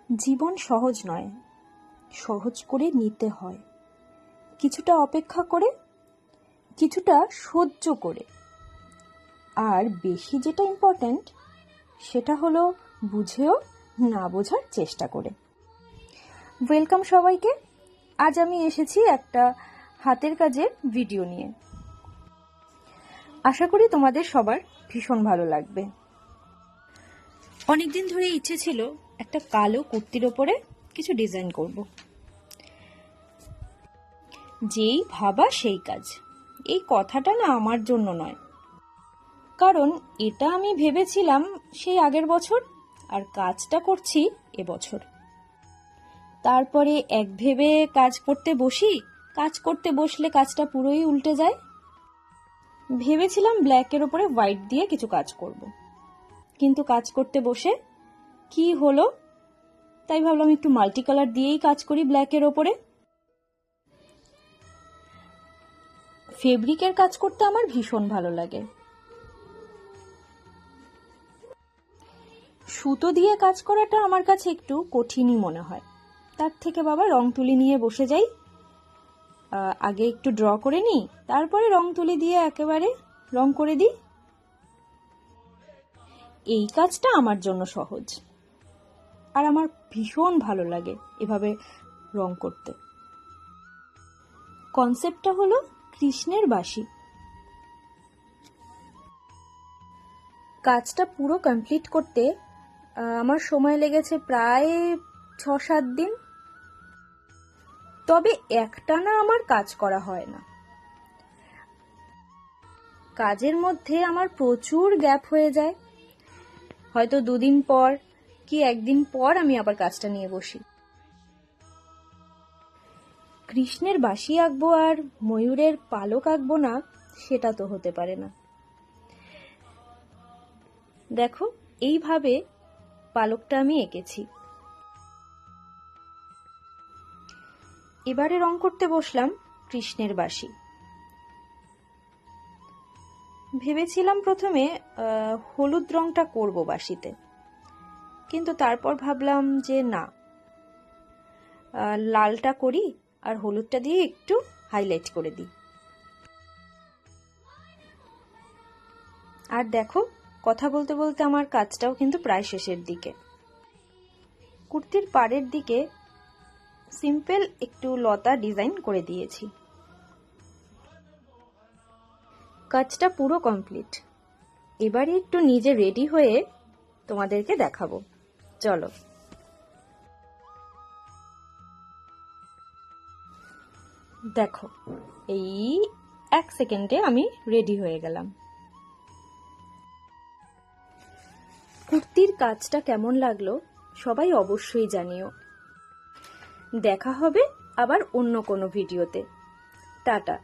জীবন সহজ নয়, সহজ করে নিতে হয়। কিছুটা অপেক্ষা করে, কিছুটা সহ্য করে, আর বেশি যেটা ইম্পর্ট্যান্ট সেটা হলো বুঝেও না বোঝার চেষ্টা করে। ওয়েলকাম সবাইকে। আজ আমি এসেছি একটা হাতের কাজের ভিডিও নিয়ে। আশা করি তোমাদের সবার ভীষণ ভালো লাগবে। অনেকদিন ধরে ইচ্ছে ছিল একটা কালো কুর্তির ওপরে কিছু ডিজাইন করব। যেই ভাবা সেই কাজ, এই কথাটা না আমার জন্য নয়, কারণ এটা আমি ভেবেছিলাম সেই আগের বছর আর কাজটা করছি এবছর। তারপরে এক ভেবে কাজ করতে বসলে কাজটা পুরোই উল্টে যায়। ভেবেছিলাম ব্ল্যাকের ওপরে হোয়াইট দিয়ে কিছু কাজ করব, কিন্তু কাজ করতে বসে কি হলো, তাই ভাবলাম একটু মাল্টি কালার দিয়েই কাজ করি ব্ল্যাকের ওপরে। ফেব্রিকের কাজ করতে আমার ভীষণ ভালো লাগে। সুতো দিয়ে কাজ করাটা আমার কাছে একটু কঠিনই মনে হয়। তার থেকে বাবা রং তুলি নিয়ে বসে যাই, আগে একটু ড্র করে নিই, তারপরে রং তুলি দিয়ে একেবারে রং করে দিই। এই কাজটা আমার জন্য সহজ, আর আমার ভীষণ ভালো লাগে এভাবে রং করতে। কনসেপ্টটা হলো কৃষ্ণের বাঁশি। কাজটা পুরো কমপ্লিট করতে আমার সময় লেগেছে প্রায় 6-7 দিন। তবে একটানা আমার কাজ করা হয় না, কাজের মধ্যে আমার প্রচুর গ্যাপ হয়ে যায়। হয়তো 2 দিন পর কি 1 দিন পর আমি আবার কাজটা নিয়ে বসি। কৃষ্ণের বাঁশি আঁকবো আর ময়ূরের পালক আঁকবো না, সেটা তো হতে পারে না। দেখো, এইভাবে পালকটা আমি এঁকেছি। এবারে রং করতে বসলাম কৃষ্ণের বাঁশি। ভেবেছিলাম প্রথমে হলুদ রংটা করব বাঁশিতে, কিন্তু তারপর ভাবলাম যে না, লালটা করি আর হলুদটা দিয়ে একটু হাইলাইট করে দিই। আর দেখো, কথা বলতে বলতে আমার কাজটাও কিন্তু প্রায় শেষের দিকে। কুর্তির পাড়ের দিকে সিম্পল একটু লতা ডিজাইন করে দিয়েছি। কাজটা পুরো কমপ্লিট। এবারে একটু নিজে রেডি হয়ে তোমাদেরকে দেখাবো, চলো। দেখো, এই 1 সেকেন্ডে আমি রেডি হয়ে গেলাম। কুর্তির কাজটা কেমন লাগলো সবাই অবশ্যই জানিও। দেখা হবে আবার অন্য কোনো ভিডিওতে। টাটা।